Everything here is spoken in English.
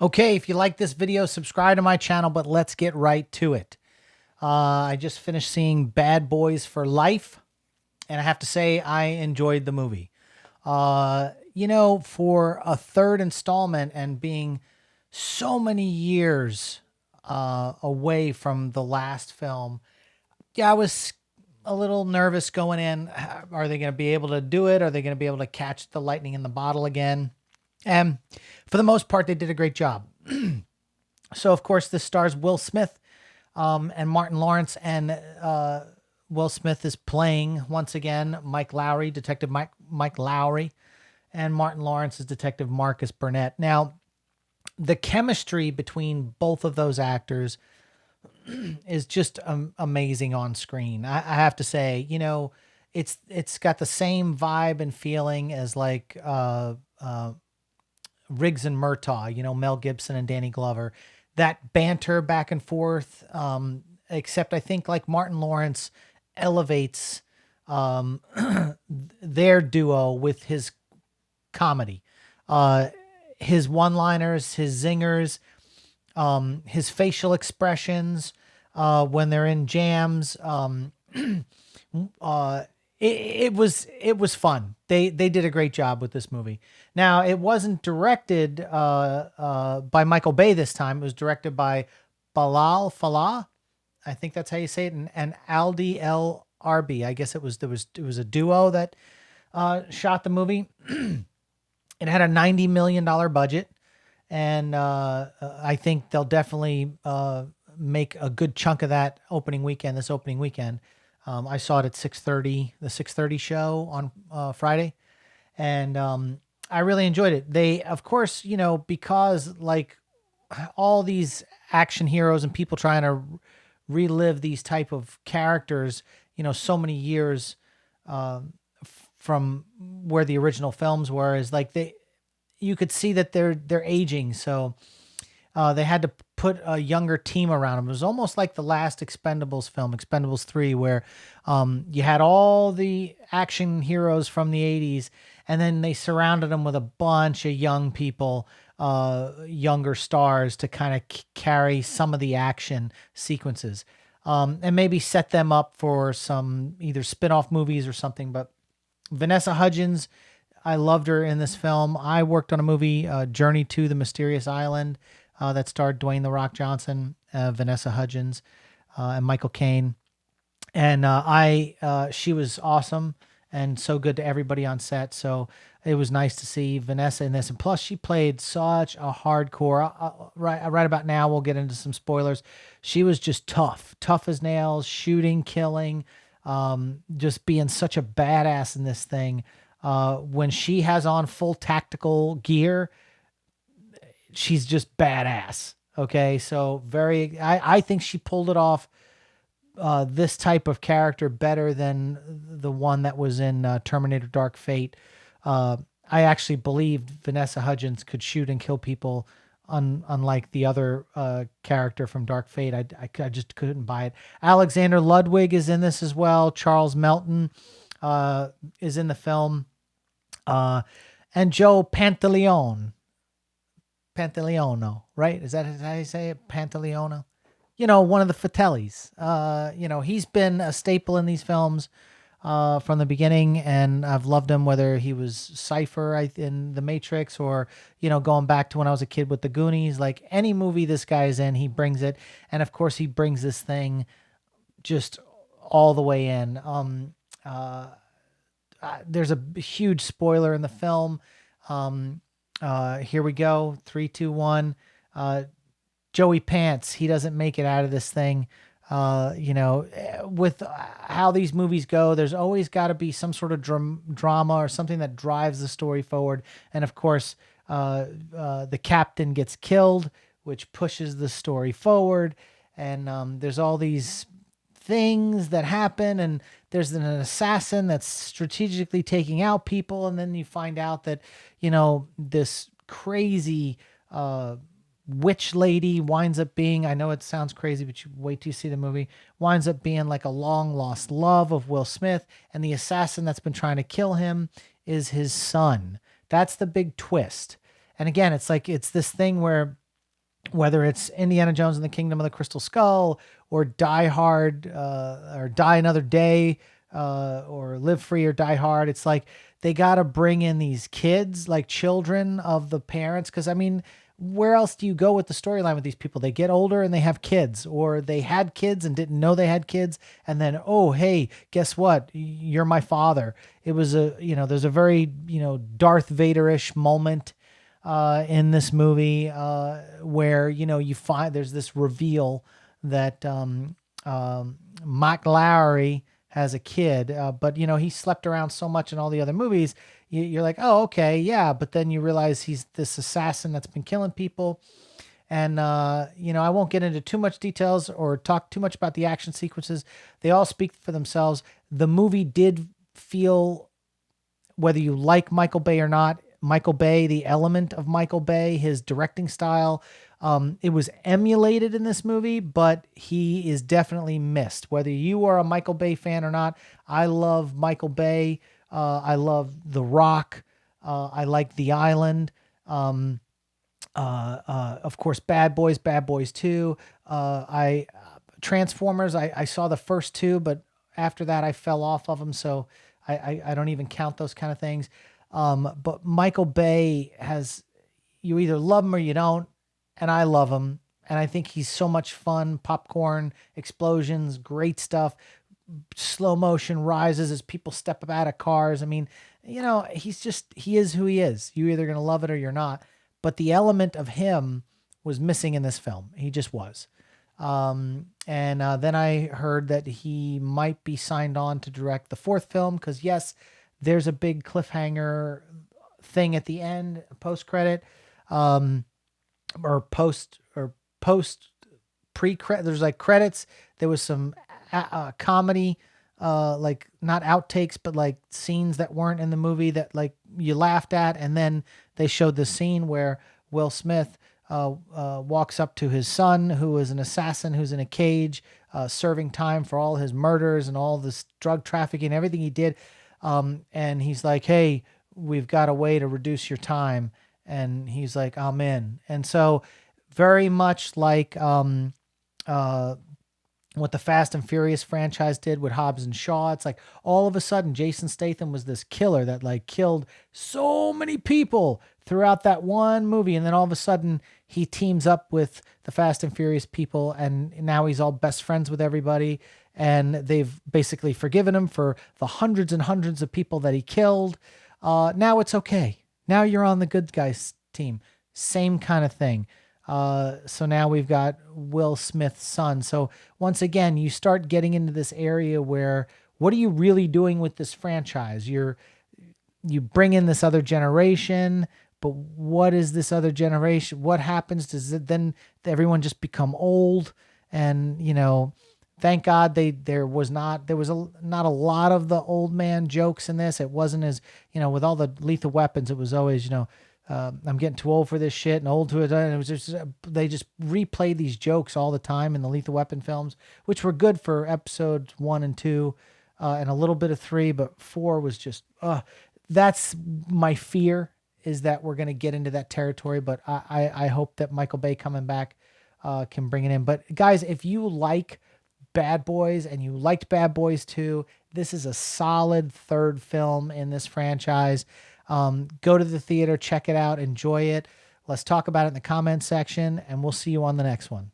Okay, if you like this video, subscribe to my channel, but let's get right to it. I just finished seeing Bad Boys for Life, and I have to say I enjoyed the movie. For a third installment and being so many years away from the last film, yeah, I was a little nervous going in. Are they going to be able to do it? Are they going to be able to catch the lightning in the bottle again? And for the most part, they did a great job. So, of course, this stars Will Smith and Martin Lawrence, and Will Smith is playing once again Mike Lowry, Detective Mike Lowry, and Martin Lawrence is Detective Marcus Burnett. Now, the chemistry between both of those actors is just amazing on screen. I have to say, it's got the same vibe and feeling as like Riggs and Murtaugh, Mel Gibson and Danny Glover, that banter back and forth. Except I think like Martin Lawrence elevates um, their duo with his comedy, uh, his one-liners, his zingers, his facial expressions when they're in jams. Uh, it was fun. They did a great job with this movie. Now it wasn't directed by Michael Bay this time. It was directed by Balal Falah. I think that's how you say it, and Aldi El Arbi. I guess it was a duo that shot the movie. It had a $90 million budget, and I think they'll definitely make a good chunk of that opening weekend. This opening weekend, I saw it at 6:30, the 6:30 show on Friday, and I really enjoyed it. They, of course, because like all these action heroes and people trying to relive these type of characters, so many years from where the original films were, is like you could see that they're aging. So they had to put a younger team around them. It was almost like the last Expendables film, Expendables 3, where you had all the action heroes from the 80s, and then they surrounded them with a bunch of young people, younger stars to kind of carry some of the action sequences. And maybe set them up for some either spin-off movies or something. But Vanessa Hudgens, I loved her in this film. I worked on a movie, Journey to the Mysterious Island, that starred Dwayne "The Rock" Johnson, Vanessa Hudgens, and Michael Caine. And she was awesome and so good to everybody on set. So it was nice to see Vanessa in this. And plus, she played such a hardcore. Right about now, we'll get into some spoilers. She was just tough as nails, shooting, killing, just being such a badass in this thing. When she has on full tactical gear, she's just badass. Okay, so I think she pulled it off, this type of character, better than the one that was in Terminator Dark Fate. I actually believed Vanessa Hudgens could shoot and kill people, unlike the other character from Dark Fate. I just couldn't buy it. Alexander Ludwig is in this as well. Charles Melton is in the film. And Joe Pantaleono, right? Is that how you say it? Pantaleono? One of the Fratellis. He's been a staple in these films from the beginning, and I've loved him, whether he was Cypher in The Matrix or, going back to when I was a kid with The Goonies. Like any movie this guy's in, he brings it. And of course, he brings this thing just all the way in. There's a huge spoiler in the film. Here we go. 3, 2, 1. Joey Pants, he doesn't make it out of this thing. With how these movies go, there's always got to be some sort of drama or something that drives the story forward. And of course, the captain gets killed, which pushes the story forward. And there's all these things that happen, and there's an assassin that's strategically taking out people, and then you find out that this crazy witch lady winds up being, I know it sounds crazy, but you wait till you see the movie, winds up being like a long lost love of Will Smith, and the assassin that's been trying to kill him is his son. That's the big twist. And again, it's like it's this thing where whether it's Indiana Jones and the Kingdom of the Crystal Skull, or Die Hard, or Die Another Day, or Live Free or Die Hard. It's like they got to bring in these kids, like children of the parents. Because, I mean, where else do you go with the storyline with these people? They get older and they have kids, or they had kids and didn't know they had kids. And then, oh, hey, guess what? You're my father. It was there's a very, Darth Vader-ish moment in this movie where you find there's this reveal that Mike Lowry has a kid, but he slept around so much in all the other movies. You're like, oh, okay, yeah, but then you realize he's this assassin that's been killing people. And I won't get into too much details or talk too much about the action sequences. They all speak for themselves. The movie did feel, whether you like Michael Bay or not, Michael Bay, the element of Michael Bay, his directing style, it was emulated in this movie, but he is definitely missed. Whether you are a Michael Bay fan or not, I love Michael Bay. I love The Rock. I like The Island. Of course, Bad Boys 2. I Transformers. I saw the first two, but after that I fell off of them, so I don't even count those kind of things. But Michael Bay has, you either love him or you don't, and I love him, and I think he's so much fun. Popcorn explosions, great stuff. Slow motion rises as people step up out of cars. I mean, he is who he is. You're either gonna love it or you're not. But the element of him was missing in this film. He just was. And then I heard that he might be signed on to direct the fourth film, because yes, there's a big cliffhanger thing at the end, post credit, or post pre credit. There's like credits. There was some comedy, like not outtakes, but like scenes that weren't in the movie that like you laughed at, and then they showed the scene where Will Smith walks up to his son, who is an assassin who's in a cage, serving time for all his murders and all this drug trafficking, everything he did. And he's like, hey, we've got a way to reduce your time. And he's like, I'm in. And so very much like what the Fast and Furious franchise did with Hobbs and Shaw. It's like all of a sudden Jason Statham was this killer that like killed so many people throughout that one movie. And then all of a sudden he teams up with the Fast and Furious people, and now he's all best friends with everybody. And they've basically forgiven him for the hundreds and hundreds of people that he killed. Now it's okay. Now you're on the good guys team. Same kind of thing. So now we've got Will Smith's son. So once again, you start getting into this area where, what are you really doing with this franchise? You bring in this other generation, but what is this other generation? What happens? Does it then everyone just become old? And thank God there was not a lot of the old man jokes in this. It wasn't as, with all the Lethal Weapons, it was always, I'm getting too old for this shit and old to it. And it was just, they just replayed these jokes all the time in the Lethal Weapon films, which were good for episodes 1 and 2, and a little bit of 3, but 4 was just, that's my fear, is that we're going to get into that territory. But I hope that Michael Bay coming back can bring it in. But guys, if you like Bad Boys and you liked Bad Boys 2, this is a solid third film in this franchise. Go to the theater, check it out, enjoy it. Let's talk about it in the comments section, and we'll see you on the next one.